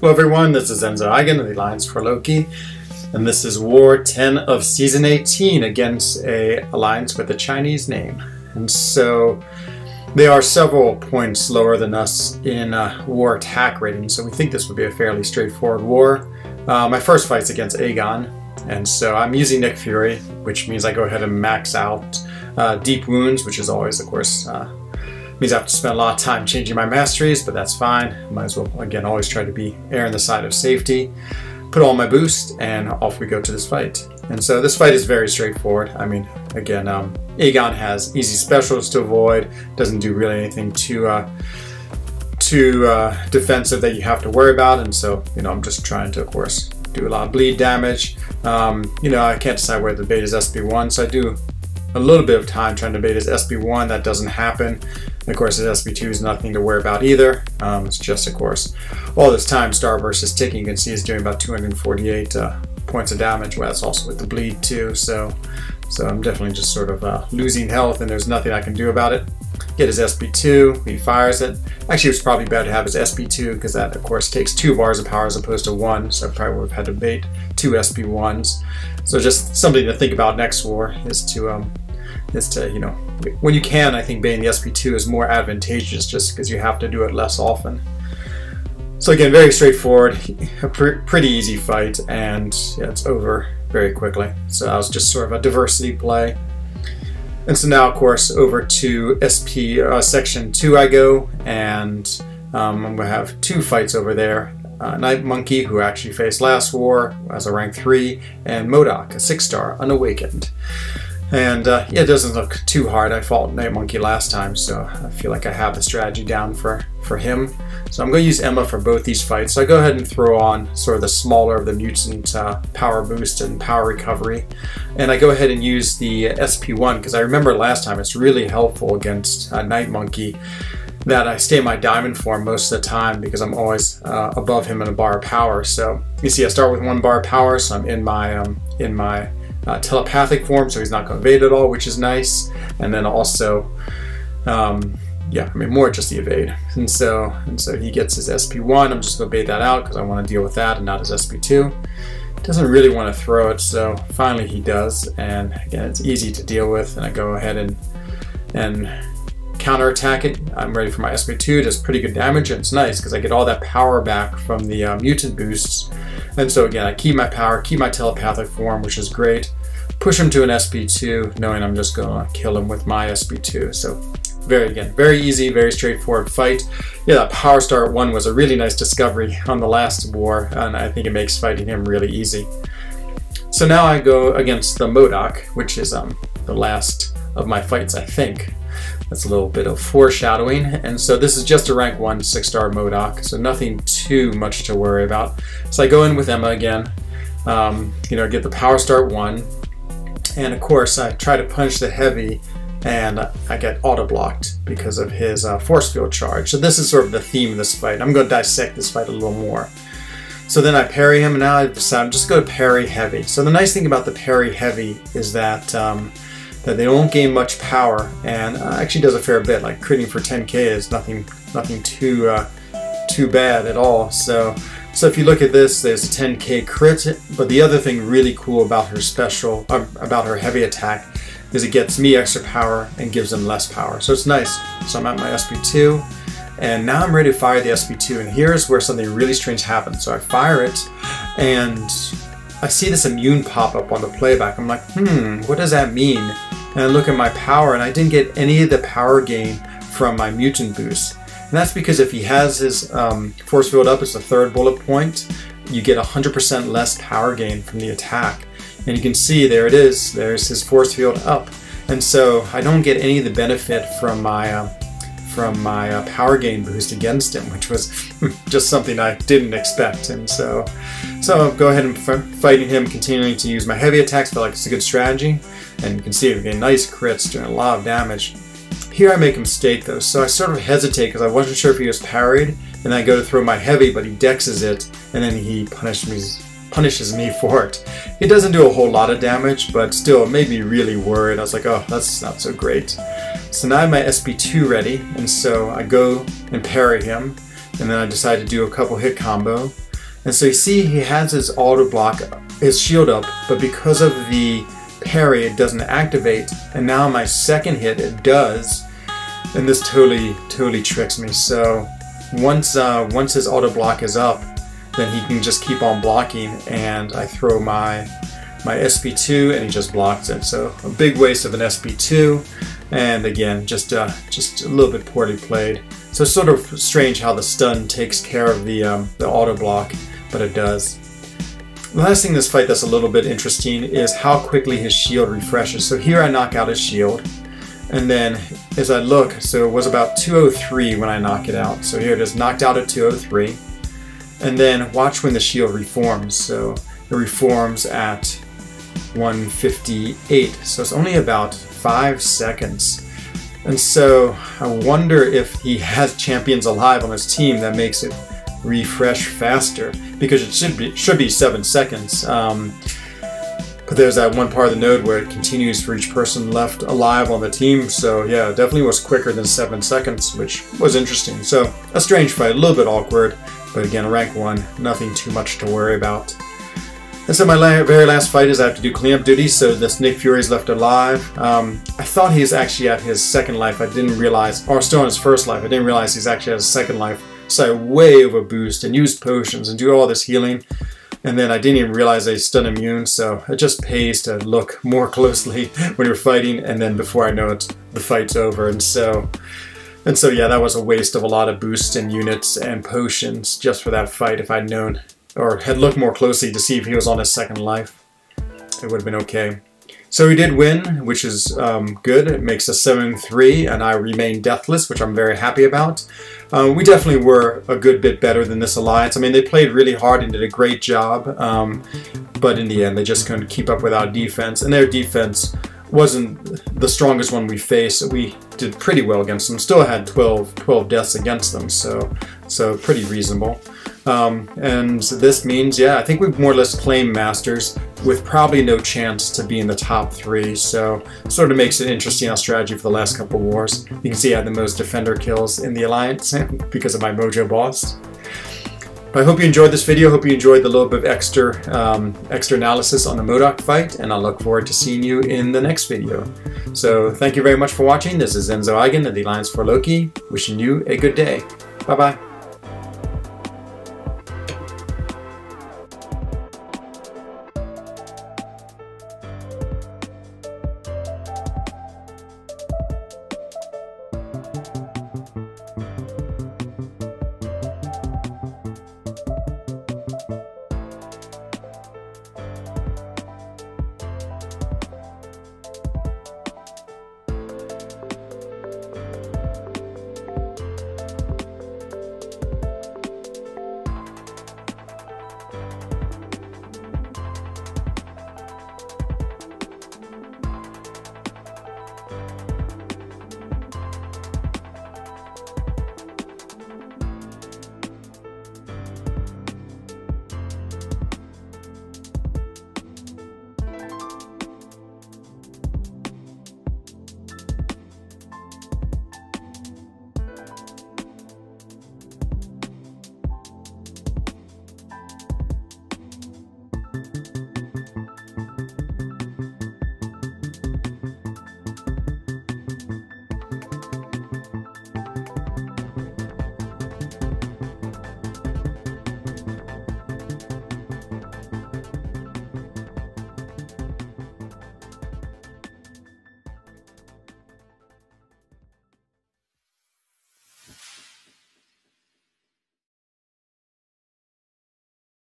Hello everyone, this is Enzo Eigen of the Alliance for Loki, and this is War 10 of Season 18 against a alliance with a Chinese name. And so they are several points lower than us in war attack rating, so we think this would be a fairly straightforward war. My first fight's against Aegon, and so I'm using Nick Fury, which means I go ahead and max out deep wounds, which is always, of course, means I have to spend a lot of time changing my masteries, but that's fine. Might as well, again, always try to be err on the side of safety. Put all my boost, and off we go to this fight. And so this fight is very straightforward. I mean, again, Aegon has easy specials to avoid, doesn't do really anything too defensive that you have to worry about, and so, you know, I'm just trying to, of course, do a lot of bleed damage. You know, I can't decide where to bait his SB1, so I do a little bit of time trying to bait his SB1. That doesn't happen. And of course, his SB2 is nothing to worry about either. It's just, of course, all this time Starburst is ticking. You can see he's doing about 248 points of damage. Well, that's also with the bleed too. So I'm definitely just sort of losing health, and there's nothing I can do about it. Get his SB2, he fires it. Actually, it was probably better to have his SB2 because that, of course, takes 2 bars of power as opposed to 1. So I probably would have had to bait 2 SB1s. So just something to think about next war is to, you know, when you can, I think baiting the SB2 is more advantageous just because you have to do it less often. So again, very straightforward, a pretty easy fight, and yeah, it's over very quickly. So that was just sort of a diversity play. And so now, of course, over to SP Section 2 I go, and I'm going to have 2 fights over there. Night Monkey, who actually faced last war as a rank 3, and Modoc, a 6-star, unawakened. And yeah, it doesn't look too hard. I fought Night Monkey last time, so I feel like I have the strategy down for him. So I'm going to use Emma for both these fights. So I go ahead and throw on sort of the smaller of the mutant power boost and power recovery. And I go ahead and use the SP1, because I remember last time it's really helpful against Night Monkey that I stay in my diamond form most of the time because I'm always above him in a bar of power. So you see I start with 1 bar of power, so I'm in my telepathic form, so he's not going to evade at all, which is nice. And then also, yeah, I mean, more just the evade. And so he gets his SP1. I'm just going to bait that out because I want to deal with that and not his SP2. Doesn't really want to throw it, so finally he does. And again, it's easy to deal with, and I go ahead and counterattack it. I'm ready for my SP2. It does pretty good damage, and it's nice because I get all that power back from the mutant boosts. And so again, I keep my power, keep my telepathic form, which is great. Push him to an SP2, knowing I'm just going to kill him with my SP2. So very easy, very straightforward fight. Yeah, that Power Star 1 was a really nice discovery on the last war, and I think it makes fighting him really easy. So now I go against the Modoc, which is the last of my fights, I think. That's a little bit of foreshadowing. And so this is just a rank 1 6-star Modoc, so nothing too much to worry about. So I go in with Emma again, you know, get the Power Start 1, and of course I try to punch the heavy, and I get auto-blocked because of his force field charge. So this is sort of the theme of this fight. I'm going to dissect this fight a little more. So then I parry him, and now I decide I'm just going to parry heavy. So the nice thing about the parry heavy is that that they don't gain much power, and actually does a fair bit. Like critting for 10k is nothing too bad at all. So if you look at this, there's a 10k crit, but the other thing really cool about her special, about her heavy attack, is it gets me extra power and gives them less power. So it's nice. So I'm at my SP2, and now I'm ready to fire the SP2, and here's where something really strange happens. So I fire it, and I see this immune pop up on the playback. I'm like, what does that mean? And I look at my power, and I didn't get any of the power gain from my mutant boost. And that's because if he has his force field up as the 3rd bullet point, you get 100% less power gain from the attack. And you can see there it is, there's his force field up. And so I don't get any of the benefit from my power gain boost against him, which was just something I didn't expect. And so I'll go ahead and fighting him, continuing to use my heavy attacks. Felt like it's a good strategy. And you can see we're getting nice crits, doing a lot of damage. Here I make a mistake though, so I sort of hesitate because I wasn't sure if he was parried, and then I go to throw my heavy, but he dexes it, and then he punishes me for it. It doesn't do a whole lot of damage, but still it made me really worried. I was like, oh, that's not so great. So now I have my SP2 ready, and so I go and parry him. and then I decided to do a couple hit combo. And so you see he has his auto block, his shield up, but because of the parry it doesn't activate, and now my second hit it does, and this totally tricks me. So once his auto block is up, then he can just keep on blocking, and I throw my SP2 and he just blocks it. So a big waste of an SP2, and again just a little bit poorly played. So it's sort of strange how the stun takes care of the auto block, but it does. The last thing in this fight that's a little bit interesting is how quickly his shield refreshes. So here I knock out his shield, and then as I look, so it was about 203 when I knock it out. So here it is, knocked out at 203. And then watch when the shield reforms. So it reforms at 158. So it's only about 5 seconds. And so I wonder if he has champions alive on his team that makes it refresh faster, because it should be 7 seconds. But there's that one part of the node where it continues for each person left alive on the team. So yeah, it definitely was quicker than 7 seconds, which was interesting. So a strange fight, a little bit awkward, but again, rank 1, nothing too much to worry about. And so my very last fight is I have to do cleanup duty, so this Nick Fury's left alive. I thought he's actually at his second life. I didn't realize, or still on his first life, I didn't realize he's actually at his second life. So I way over boost and used potions and do all this healing. And then I didn't even realize I stun immune, so it just pays to look more closely when you're fighting, and then before I know it, the fight's over. And so yeah, that was a waste of a lot of boosts and units and potions just for that fight. If I'd known, or had looked more closely to see if he was on his second life, it would have been okay. So we did win, which is good. It makes us 7-3, and I remain deathless, which I'm very happy about. We definitely were a good bit better than this alliance. I mean, they played really hard and did a great job, but in the end, they just couldn't keep up with our defense, and their defense wasn't the strongest one we faced. We did pretty well against them. Still had 12 deaths against them, so pretty reasonable. And this means, yeah, I think we've more or less claimed Masters with probably no chance to be in the top 3, so it sort of makes it interesting our strategy for the last couple of wars. You can see I had the most defender kills in the Alliance because of my Mojo boss. But I hope you enjoyed this video. I hope you enjoyed the little bit of extra analysis on the Modoc fight, and I look forward to seeing you in the next video. So thank you very much for watching. This is Enzo Eigen of the Alliance for Loki, wishing you a good day. Bye-bye.